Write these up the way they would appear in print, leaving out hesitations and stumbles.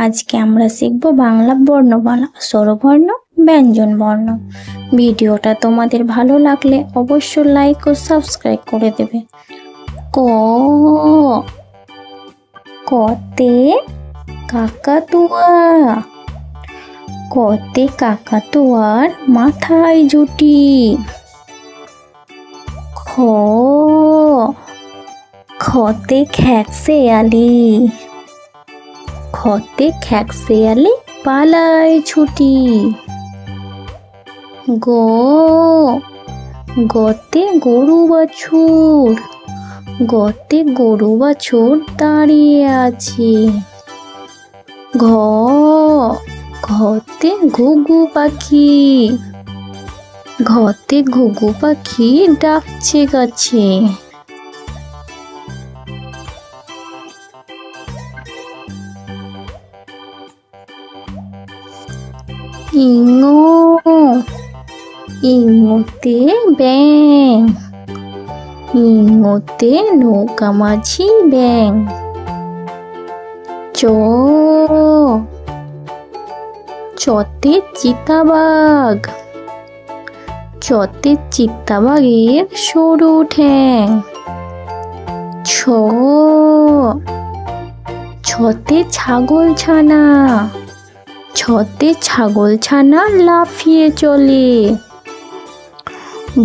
আজকে আমরা শিখব বাংলা বর্ণমালা, স্বরবর্ণ, ব্যঞ্জন বর্ণ। ভিডিওটা তোমাদের ভালো লাগলে অবশ্যই লাইক ও সাবস্ক্রাইব করে দেবে। ক, কতে কাকাতুয়া। কতে কাকাতুয়ার মাথায় জুটি। খ, খতে খ্যাকশেয়ালি। খতে খ্যাকশেয়ালি পালায় ছুটি। গ, গতে গরু বাছুর। গতে গরু বাছুর দাঁড়িয়ে আছে। ঘ, ঘতে ঘুঘু পাখি। ঘতে ঘুঘু পাখি ডাকছে গাছে। ইঙ, ইঙতে ব্যাঙ। ইঙতে নৌকা মাঝি ব্যাঙ। চ, চতে চিতাবাঘ। চতে চিতাবাঘের সরু ঠ্যাং। ছ, ছতে ছাগল ছানা। ছতে ছাগল ছানা লাফিয়ে চলে।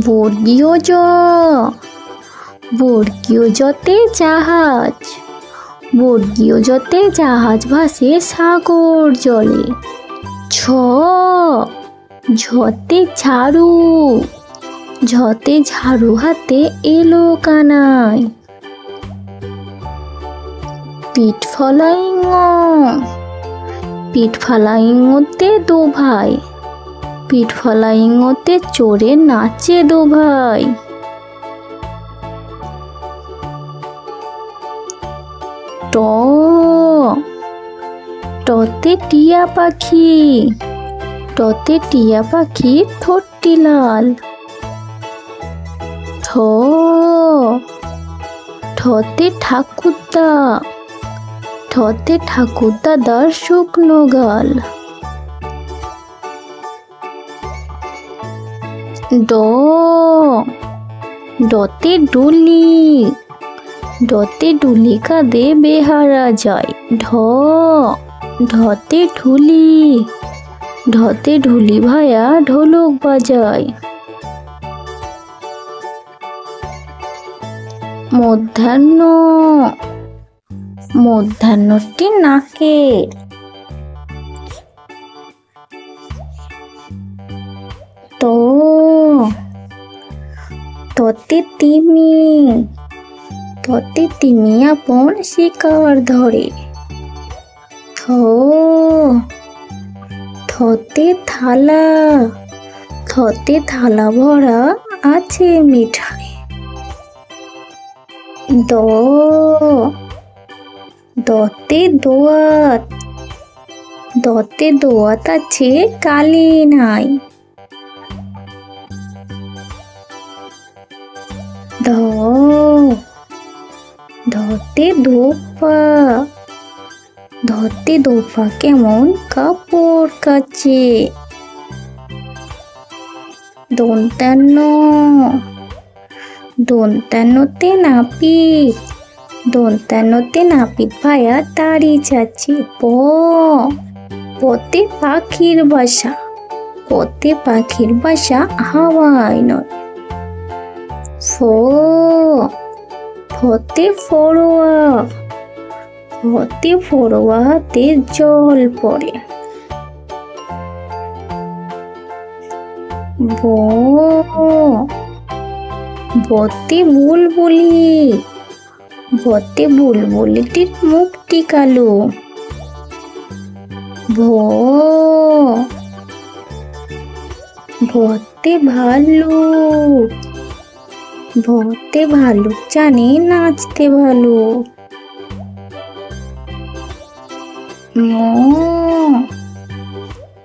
বর্গীয় জ, বর্গীয় জতে জাহাজ। বর্গীয় জতে জাহাজ ভাসে সাগর জলে। ছ, ঝতে ঝাড়ু। ঝতে ঝাড়ু হাতে এলো কানাই। পিঠ ফলাই ঙ। পিঠ ফলাই ঙতে দু ভাই। পিঠ ফলাই ঙতে চড়ে নাচে দু ভাই। ট, টতে টিয়া পাখি। টতে টিয়া পাখির ঠোঁটটি লাল। ঠ, ঠতে ঠাকুরদা। ঠতে ঠাকুরদাদার শুকনো গাল। ড, ডতে ডুলি। ডতে ডুলি কাঁধে বেহারা যায়। ঢ, ঢতে ঢুলি। ঢতে ঢুলি ভায়া ঢোলক বাজায়। মধ্যাহ্ন, মধ্যাহ্নটি নাকের। ত, ততে তিমি। ততে তিমি আপন শিকার ধরে। থ, থতে থালা। থতে থালা ভরা আছে মিঠাই। দ, দতে দোয়াত। দতে দোয়াত আছে কালি নাই। ধ, ধতে ধোপা। ধতে ধোপা কেমন কাপড় কাচে। দন্তান্ন, দন্তান্নতে নাপিত। দন্তান্নতে নাপিত ভায়া তাড়ি চাচ্ছে। প, পতে পাখির বাসা। পতে পাখির বাসা হাওয়ায় নয়। ফ, ফতে ফড়োয়া। ফতে ফড়োয়া হাতে জল পড়ে। ব, বতে বুলবুলি। বতে বুলবুলিটির মুখটি কালো। ভ, ভতে ভাল্লুক। ভতে ভাল্লুক জানে নাচতে ভালো। ম,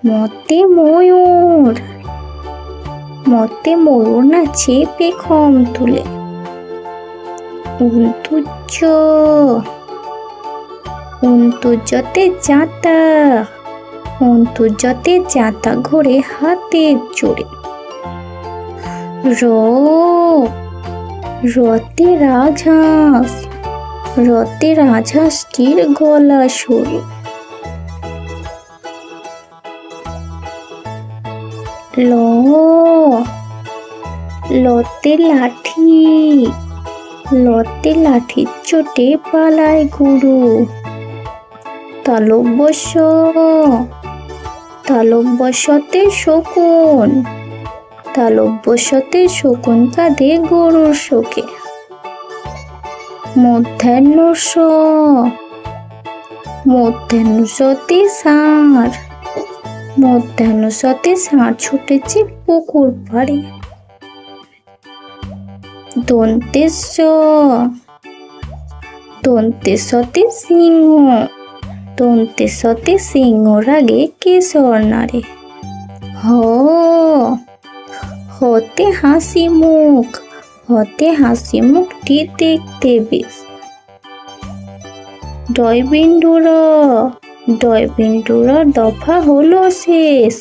মতে ময়ূর। মতে ময়ূর নাচে পেখম তুলে। উল্টুচ্চ, অন্তর্জাতে যাতা, অন্তর্জাতে যাতা ঘোরে হাতের জোরে। র, রতে রাজহাঁস, রতে রাজহাঁসটির গলা সরু। ল, লতে লাঠি, লতে লাঠির চোটে পালায় গরু। তালব্য স, তালব্য শতে শকুন, তালব্য শতে শকুন কাঁধে গরুর শোকে। মধ্যাহ্ন স, মধ্যাহ্ন শতে ষাঁড়, মধ্যাহ্ন শতে ষাঁড় ছুটেছে পুকুর পাড়ে। দন্তেস স, দন্তেস শতে সিংহ, দন্তেস শতে সিংহ রাগে কেশর নাড়ে। হ, হতে হাসি মুখ, হতে হাসি মুখটি দেখতে বেশ। ডয় বিন্দু র, ডয় বিন্দু র দফা হলো শেষ।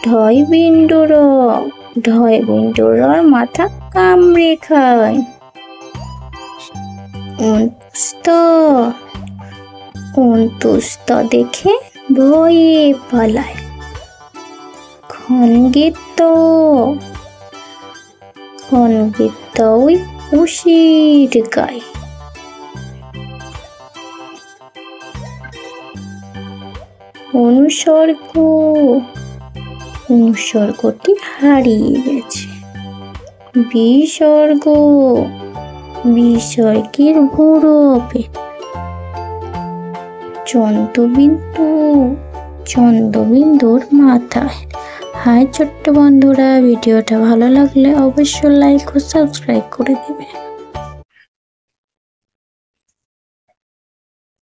ঢয় বিন্দু র, ঢয় বিন্দু রর মাথা কামড়ে খায়। অন্তুস্ত, অন্তুস্ত দেখে ভয়ে পালায়। খনগীত, খনগীত ওই খুশির গায়। অনুসর্গ, অনুসর্গটি হারিয়ে গেছে। বিসর্গ, বিসর্গের ভৈরবে। চন্দ্রবিন্দু, চন্দ্রবিন্দুর মাথায়। হাই ছোট্ট বন্ধুরা, ভিডিওটা ভালো লাগলে অবশ্যই লাইক ও সাবস্ক্রাইব করে দেবে।